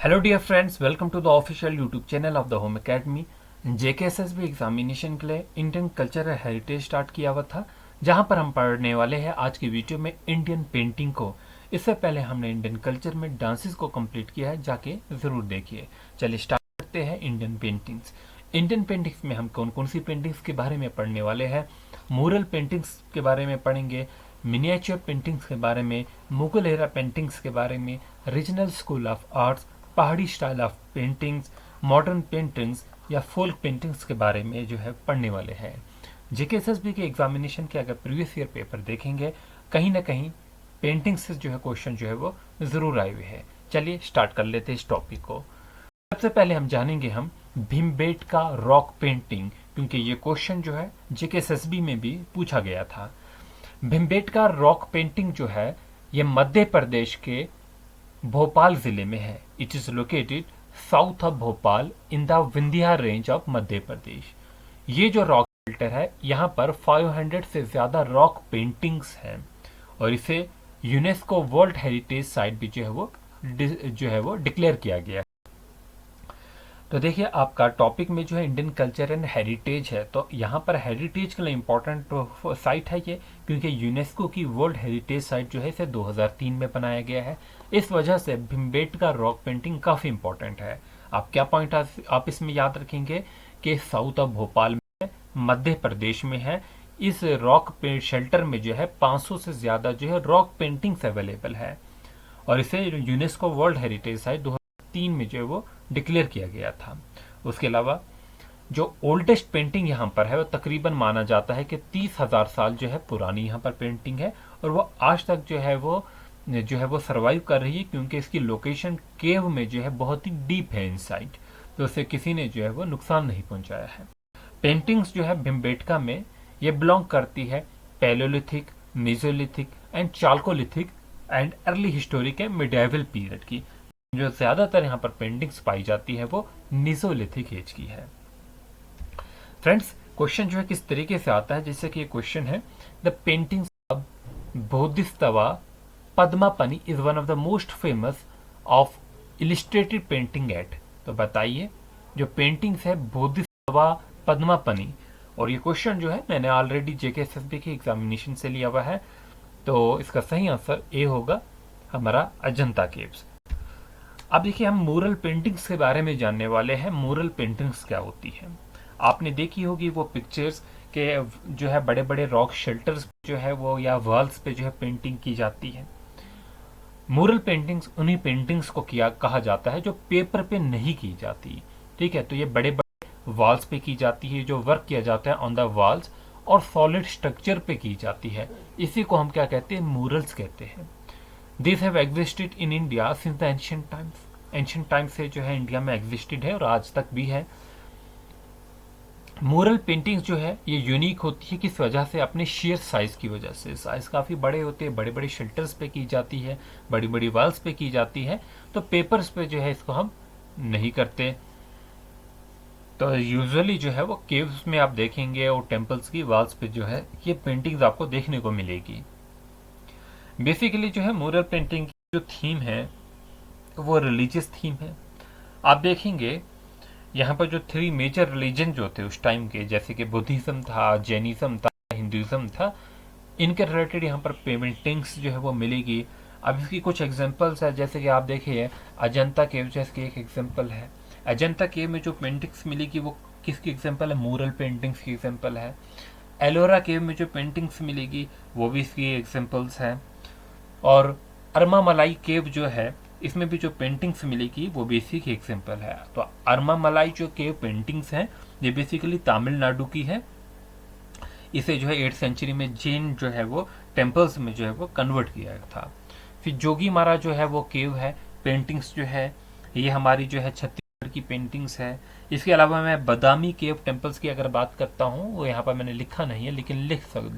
Hello dear friends, welcome to the official YouTube channel of the home academy. JKSSB examination के लिए Indian culture and heritage start किया हुआ था, जहां पर हम पढ़ने वाले हैं आज की वीडियो में इंडियन पेंटिंग को। इससे पहले हमने इंडियन कल्चर में डांसेस को कंप्लीट किया है, जाके जरूर देखिए। चलिए स्टार्ट करते हैं इंडियन पेंटिंग्स। इंडियन पेंटिंग्स में हम कौन कौन सी पेंटिंग्स के बारे में पढ़ने वाले हैं। मूरल पेंटिंग्स के बारे में पढ़ेंगे, मिनिएचर पेंटिंग्स के बारे में, मुगल एरा पेंटिंग्स के बारे में, रीजनल स्कूल ऑफ आर्ट्स, पहाड़ी style of paintings, modern paintings या फोल्क पेंटिंग्स के बारे में जो है पढ़ने वाले हैं। जेकेएसएसबी के एग्जामिनेशन के अगर प्रीवियस ईयर पेपर देखेंगे, कहीं ना कहीं पेंटिंग से जो है क्वेश्चन जो है वो जरूर आए हुए हैं। चलिए स्टार्ट कर लेते हैं इस टॉपिक को। सबसे पहले हम जानेंगे भीमबेटका रॉक पेंटिंग, क्योंकि ये क्वेश्चन जो है जेकेएसएसबी में भी पूछा गया था। भीमबेटका रॉक पेंटिंग जो है ये मध्य प्रदेश के भोपाल जिले में है। It is located south of Bhopal in the Vindhya range of Madhya Pradesh. ये जो रॉक शेल्टर है, यहाँ पर 500 से ज्यादा रॉक पेंटिंग्स हैं और इसे यूनेस्को वर्ल्ड हेरिटेज साइट भी जो है वो डिक्लेयर किया गया है। तो देखिए, आपका टॉपिक में जो है इंडियन कल्चर एंड हेरिटेज है, तो यहाँ पर हेरिटेज के लिए इम्पोर्टेंट साइट है ये, क्योंकि यूनेस्को की वर्ल्ड हेरिटेज साइट जो है इसे 2003 में बनाया गया है। इस वजह से भीमबेटका रॉक पेंटिंग काफ़ी इंपॉर्टेंट है। आप क्या पॉइंट आप इसमें याद रखेंगे कि साउथ ऑफ भोपाल में, मध्य प्रदेश में है। इस रॉक शेल्टर में जो है 500 से ज़्यादा जो है रॉक पेंटिंग्स अवेलेबल है और इसे यूनेस्को वर्ल्ड हेरिटेज साइट 2003 में जो है वो डिक्लेयर किया गया था। उसके अलावा जो ओल्डेस्ट पेंटिंग यहाँ पर है वो तकरीबन माना जाता है कि 30,000 साल जो है पुरानी यहाँ पर पेंटिंग है और वो आज तक जो है वो सरवाइव कर रही है, क्योंकि इसकी लोकेशन केव में जो है बहुत ही डीप है इनसाइड, तो उसे किसी ने जो है वो नुकसान नहीं पहुंचाया है। पेंटिंग्स जो है भीमबेटका में ये बिलोंग करती है palaeolithic, Mesolithic and chalcolithic and early historic and medieval period की। जो ज्यादातर यहाँ पर पेंटिंग्स पाई जाती है वो निजोलिथिक एज की है। फ्रेंड्स, क्वेश्चन जो है किस तरीके से आता है, जैसे कि ये क्वेश्चन है, the paintings of Bodhisattva Padmapani is one of the most famous of illustrated painting at. तो बताइए, जो पेंटिंग्स है बोधिस्तवा पद्मापनी, और ये क्वेश्चन जो है मैंने ऑलरेडी जेकेएसएसबी के एग्जामिनेशन से लिया हुआ है, तो इसका सही आंसर ए होगा हमारा अजंता केव्स। अब देखिए, हम मूरल पेंटिंग्स के बारे में जानने वाले हैं। मूरल पेंटिंग्स क्या होती है, आपने देखी होगी वो पिक्चर्स के जो है बड़े बड़े रॉक शेल्टर्स जो है वो या वॉल्स पे जो है पेंटिंग की जाती है। मूरल पेंटिंग्स उन्हीं पेंटिंग्स को कहा जाता है जो पेपर पे नहीं की जाती। ठीक है, तो ये बड़े बड़े वॉल्स पे की जाती है, जो वर्क किया जाता है ऑन द वॉल्स और सॉलिड स्ट्रक्चर पे की जाती है। इसी को हम क्या कहते हैं, मूरल्स कहते हैं। This have existed in India since the ancient times. Ancient time से जो है इंडिया में एग्जिस्टेड है और आज तक भी है। मूरल पेंटिंग्स जो है ये यूनिक होती है किस वजह से, अपने शेयर साइज की वजह से। साइज काफ़ी बड़े होते हैं, बड़े बड़े शेल्टर्स पे की जाती है, बड़ी बड़ी वॉल्स पे की जाती है, तो पेपर्स पे जो है इसको हम नहीं करते। तो यूजुअली जो है वो केव्स में आप देखेंगे और टेम्पल्स की वॉल्स पे जो है ये पेंटिंग्स आपको देखने को मिलेगी। बेसिकली जो है मूरल पेंटिंग की जो थीम है वो रिलीजियस थीम है। आप देखेंगे यहाँ पर जो 3 मेजर रिलीजन जो थे उस टाइम के, जैसे कि बुद्धिज्म था, जैनिज्म था, हिंदुइज्म था, इनके रिलेटेड यहाँ पर पेंटिंग्स जो है वो मिलेगी। अब इसकी कुछ एग्जांपल्स है, जैसे कि आप देखिए अजंता केव जो इसकी एक एग्जांपल है। अजंता केव में जो पेंटिंग्स मिलेगी वो किसकी एग्जांपल है, मूरल पेंटिंग्स की एग्जांपल है। एलोरा केव में जो पेंटिंग्स मिलेगी वो भी इसकी एग्जांपल्स हैं। और अरमा मलाई केव जो है इसमें भी जो पेंटिंग्स मिलेगी वो बेसिक एग्जांपल है। तो अरमा मलाई जो केव पेंटिंग्स हैं ये बेसिकली तमिलनाडु की है। इसे जो है 8th सेंचुरी में जैन जो है वो टेम्पल्स में जो है वो कन्वर्ट किया था। फिर जोगी मारा जो है वो केव है, पेंटिंग्स जो है ये हमारी जो है छत्तीसगढ़ की पेंटिंग्स है। इसके अलावा मैं बदामी केव टेम्पल्स की अगर बात करता हूँ, वो यहाँ पर मैंने लिखा नहीं है लेकिन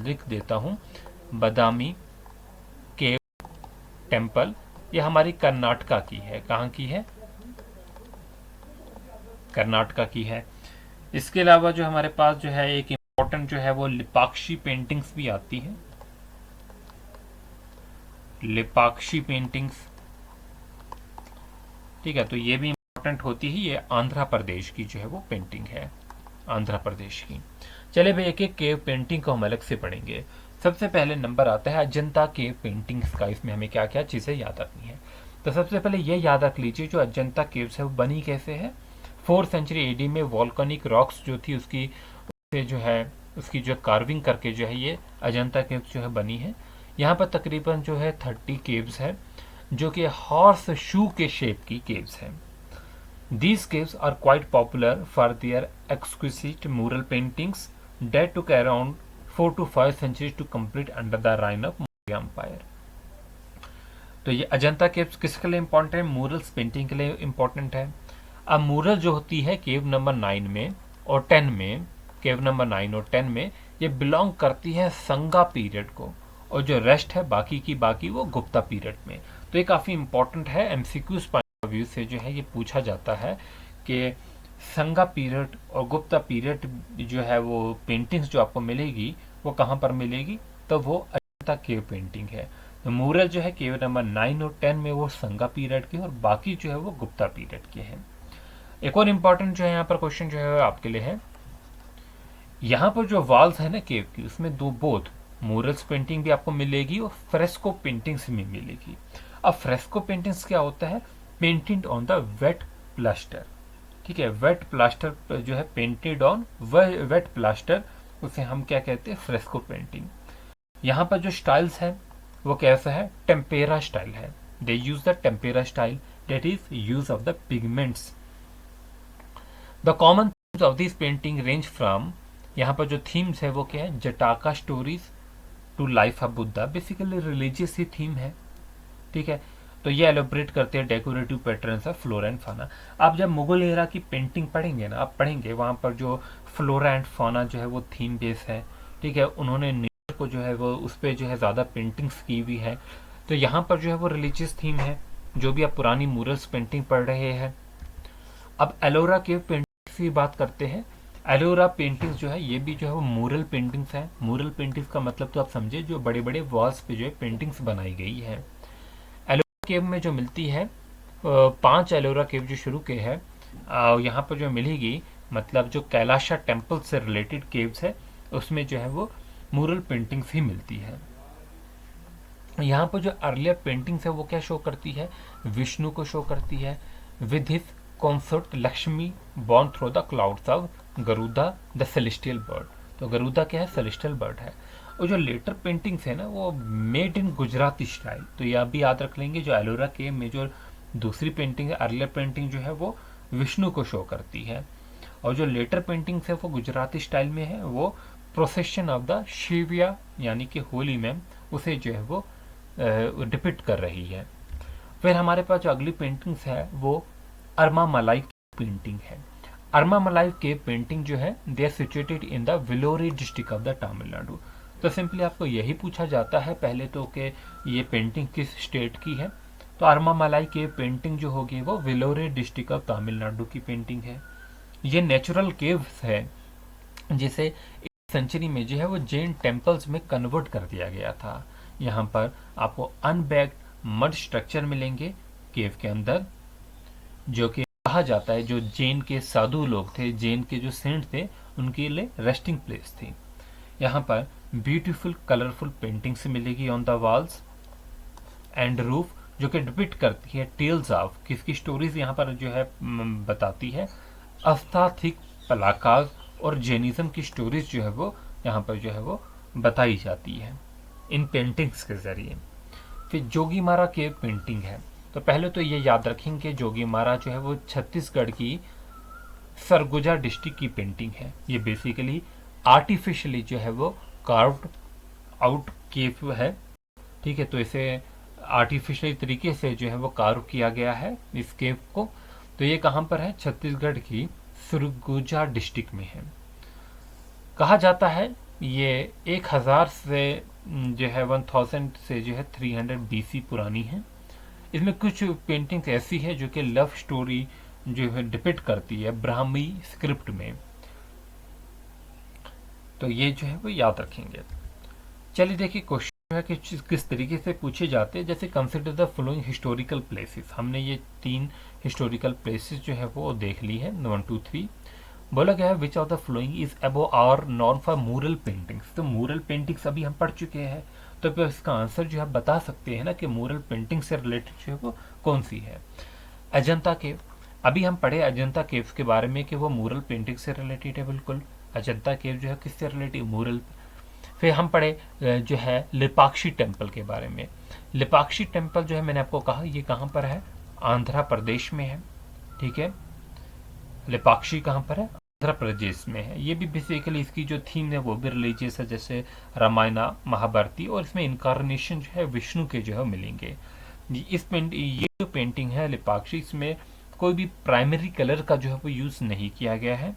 लिख देता हूँ। बदामी केव टेम्पल ये हमारी कर्नाटका की है। कहाँ की है, कर्नाटका की है। इसके अलावा जो हमारे पास जो है एक इम्पोर्टेंट जो है वो लिपाक्षी पेंटिंग्स भी आती है। लिपाक्षी पेंटिंग्स, ठीक है, तो ये भी इम्पोर्टेंट होती है। ये आंध्र प्रदेश की जो है वो पेंटिंग है, आंध्र प्रदेश की। चले भाई एक एक केव पेंटिंग को हम अलग से पढ़ेंगे। सबसे पहले नंबर आता है अजंता केव पेंटिंग्स का। इसमें हमें क्या क्या चीज़ें याद रखनी है। तो सबसे पहले ये याद रख लीजिए जो अजंता केव्स है वो बनी कैसे है। 4th सेंचुरी एडी में वॉल्केनिक रॉक्स जो थी उसकी उससे जो है उसकी जो कार्विंग करके जो है ये अजंता केव्स जो है बनी है। यहाँ पर तकरीबन जो है 30 केव्स है जो कि हॉर्स शू के शेप की केव्स है। These caves are quite popular for their exquisite mural paintings that took around 4 to 5 centuries to complete under the reign of Maurya Empire. तो ये अजंता केव्स किसके लिए इम्पोर्टेंट है? मूरल्स पेंटिंग के लिए इम्पोर्टेंट है। अब मूरल जो होती है केव नंबर 9 में और 10 में, केव नंबर 9 और 10 में ये बिलोंग करती है संगा पीरियड को, और जो रेस्ट है बाकी की बाकी वो गुप्ता पीरियड में। तो ये काफ़ी इंपॉर्टेंट है। एमसीक्यूज पॉइंट ऑफ व्यू से जो है ये पूछा जाता है कि संगा पीरियड और गुप्ता पीरियड जो है वो पेंटिंग्स जो आपको मिलेगी वो कहाँ पर मिलेगी? तो वो अजंता केव पेंटिंग है। तो मूरल जो है केव नंबर 9 और 10 में वो संगा पीरियड के और बाकी जो है वो गुप्ता पीरियड के हैं। एक और इम्पॉर्टेंट जो है यहाँ पर क्वेश्चन जो है आपके लिए है, यहाँ पर जो वॉल्स है ना केव की उसमें दो बोथ मूरल्स पेंटिंग भी आपको मिलेगी और फ्रेस्को पेंटिंग्स भी मिलेगी। अब फ्रेस्को पेंटिंग्स क्या होता है? Painted on the wet plaster. ठीक है, वेट प्लास्टर जो है पेंटेड ऑन वेट प्लास्टर, उसे हम क्या कहते हैं? Fresco painting. यहाँ पर जो स्टाइल्स है वो कैसा है? टेम्पेरा स्टाइल है। They use the tempera style, that is use of the pigments. The common themes of this painting range from, यहाँ पर जो थीम्स है वो क्या है? Jataka stories to life of Buddha. Basically religious ही थीम है। ठीक है, तो ये एलोब्रेट करते हैं decorative patterns of flora and fauna. आप जब मुगल एरा की पेंटिंग पढ़ेंगे ना, आप पढ़ेंगे वहाँ पर जो फ्लोरा एंड फाना जो है वो थीम बेस है। ठीक है, उन्होंने नेचर को जो है वो उस पर जो है ज़्यादा पेंटिंग्स की हुई है। तो यहाँ पर जो है वो रिलीजियस थीम है, जो भी आप पुरानी मूरल्स पेंटिंग पढ़ रहे हैं। अब एलोरा केव पेंटिंग्स की बात करते हैं। एलोरा पेंटिंग्स जो है ये भी जो है वो मूरल पेंटिंग्स है। मूरल पेंटिंग्स का मतलब तो आप समझे, जो बड़े बड़े वॉल्स पे जो है पेंटिंग्स बनाई गई है। एलोरा केव में जो मिलती है 5 एलोरा केव जो शुरू के है यहाँ पर जो मिलेगी, मतलब जो कैलाशा टेम्पल से रिलेटेड केव्स है उसमें जो है वो मूरल पेंटिंग्स ही मिलती है। यहाँ पर जो अर्लियर पेंटिंग्स है वो क्या शो करती है? विष्णु को शो करती है with his concert Lakshmi born through the clouds of Garuda the celestial bird. तो गरुदा क्या है? सेलेस्टियल बर्ड है। और जो लेटर पेंटिंग्स है ना वो मेड इन गुजराती स्टाइल। तो यह भी याद रख लेंगे, जो एलोरा केव में जो दूसरी पेंटिंग है, अर्लियर पेंटिंग जो है वो विष्णु को शो करती है, और जो लेटर पेंटिंग्स है वो गुजराती स्टाइल में है। वो प्रोसेशन ऑफ द शिविया यानी कि होली में उसे जो है वो डिपिक्ट कर रही है। फिर हमारे पास जो अगली पेंटिंग्स है वो अरमा मलाई पेंटिंग है। अरमा मलाई के पेंटिंग जो है they are situated in the Vellore district of the Tamil Nadu. तो सिंपली आपको यही पूछा जाता है पहले तो कि ये पेंटिंग किस स्टेट की है। तो अरमा मलाई के पेंटिंग जो होगी वो विलोरी डिस्ट्रिक्ट ऑफ तमिलनाडु की पेंटिंग है। ये नेचुरल केव्स है जिसे सेंचुरी में जो है वो जैन टेम्पल्स में कन्वर्ट कर दिया गया था। यहाँ पर आपको अनबैग्ड मड स्ट्रक्चर मिलेंगे केव के अंदर, जो कि कहा जाता है जो जैन के साधु लोग थे, जैन के जो सेंट थे, उनके लिए रेस्टिंग प्लेस थी। यहाँ पर ब्यूटीफुल कलरफुल पेंटिंग्स मिलेगी on the walls and roof, जो कि डिपिक्ट करती है टेल्स ऑफ, किसकी स्टोरीज यहाँ पर जो है बताती है? आस्थाथिक पलाकाज और जैनिज्म की स्टोरीज जो है वो यहाँ पर जो है वो बताई जाती है इन पेंटिंग्स के जरिए। फिर जोगीमारा केव पेंटिंग है। तो पहले तो ये याद रखेंगे जोगीमारा जो है वो छत्तीसगढ़ की सरगुजा डिस्ट्रिक्ट की पेंटिंग है। ये बेसिकली आर्टिफिशियली जो है वो कार्व्ड आउट केव है। ठीक है, तो इसे आर्टिफिशियली तरीके से जो है वो कार्व किया गया है इस केव को। तो ये कहाँ पर है? छत्तीसगढ़ की सरगुजा डिस्ट्रिक्ट में है। कहा जाता है ये 1000 से जो है 1000 से जो है 300 BC पुरानी है। इसमें कुछ पेंटिंग ऐसी है जो कि लव स्टोरी जो है डिपिक्ट करती है ब्राह्मी स्क्रिप्ट में। तो ये जो है वो याद रखेंगे। चलिए देखिए क्वेश्चन है कि किस तरीके से पूछे जाते हैं, जैसे consider the following historical places. हमने ये 3 हिस्टोरिकल प्लेसेस जो है वो देख ली है, 1 2 3। बोला गया है which of the flowing is above our norm for mural paintings. तो मूरल पेंटिंग्स अभी हम पढ़ चुके हैं, तो फिर इसका आंसर जो है बता सकते हैं ना कि मूरल पेंटिंग से रिलेटेड जो है वो कौन सी है। अजंता केव, अभी हम पढ़े अजंता केव्स के बारे में कि वो मूरल पेंटिंग से रिलेटेड है। बिल्कुल अजंता केव जो है किससे रिलेटेड, मूरल। फिर हम पढ़े जो है लिपाक्षी टेम्पल के बारे में। लिपाक्षी टेम्पल जो है मैंने आपको कहा ये कहाँ पर है, आंध्र प्रदेश में है। ठीक है, लिपाक्षी कहाँ पर है, आंध्र प्रदेश में है। ये भी बेसिकली इसकी जो थीम है वो भी रिलीजियस है, जैसे रामायणा महाभारती, और इसमें इनकारनेशन जो है विष्णु के जो है मिलेंगे। ये जो पेंटिंग है लिपाक्षी, इसमें कोई भी प्राइमरी कलर का जो है वो यूज नहीं किया गया है।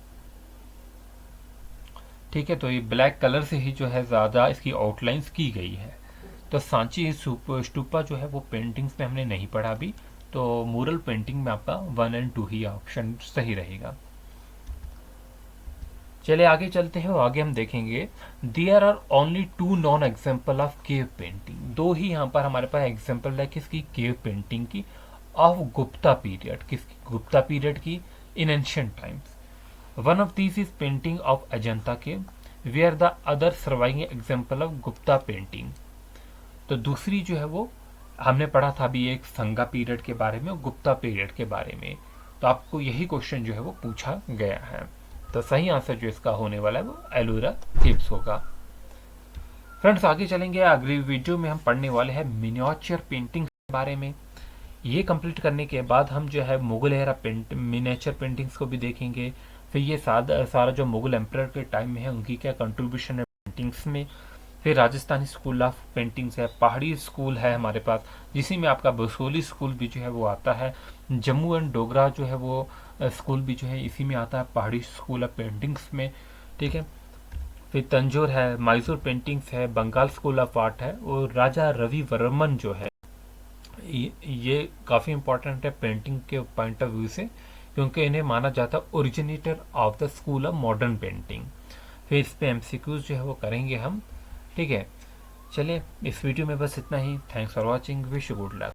ठीक है, तो ये ब्लैक कलर से ही जो है ज्यादा इसकी आउटलाइंस की गई है। तो सांची स्तूपा जो है वो पेंटिंग्स में हमने नहीं पढ़ा अभी, तो मूरल पेंटिंग में आपका 1 और 2 ही ऑप्शन सही रहेगा। चलिए आगे चलते हैं और आगे हम देखेंगे there are only 2 known example of cave painting. 2 ही यहाँ पर हमारे पास एग्जाम्पल है किसकी, केव पेंटिंग की, ऑफ गुप्ता पीरियड। किसकी, गुप्ता पीरियड की, in ancient times. One of these is painting of Ajanta cave where the other surviving example of Gupta painting. तो दूसरी जो है वो हमने पढ़ा था अभी एक संगा पीरियड के बारे में और गुप्ता पीरियड के बारे में, तो आपको यही क्वेश्चन जो है वो पूछा गया है। तो सही आंसर जो इसका होने वाला है वो एलोरा केव्स होगा। फ्रेंड्स आगे चलेंगे, अगली वीडियो में हम पढ़ने वाले हैं मिनिएचर पेंटिंग के बारे में। ये कंप्लीट करने के बाद हम जो है मुगल एरा मिनिएचर पेंटिंग्स को भी देखेंगे। फिर ये सारा जो मुगल एम्परर के टाइम में है उनकी क्या कंट्रीब्यूशन है पेंटिंग्स में। फिर राजस्थानी स्कूल ऑफ पेंटिंग्स है, पहाड़ी स्कूल है हमारे पास जिसी में आपका बसोली स्कूल भी जो है वो आता है। जम्मू एंड डोगरा जो है वो स्कूल भी जो है इसी में आता है, पहाड़ी स्कूल ऑफ पेंटिंग्स में। ठीक है, फिर तंजौर है, मैसूर पेंटिंग्स है, बंगाल स्कूल ऑफ आर्ट है, और राजा रवि वर्मन जो है ये काफ़ी इंपॉर्टेंट है पेंटिंग के पॉइंट ऑफ व्यू से, क्योंकि इन्हें माना जाता है originator of the school of modern painting. फिर इस पे एमसीक्यूज जो है वो करेंगे हम। ठीक है, चलिए इस वीडियो में बस इतना ही। Thanks for watching, wish you good luck.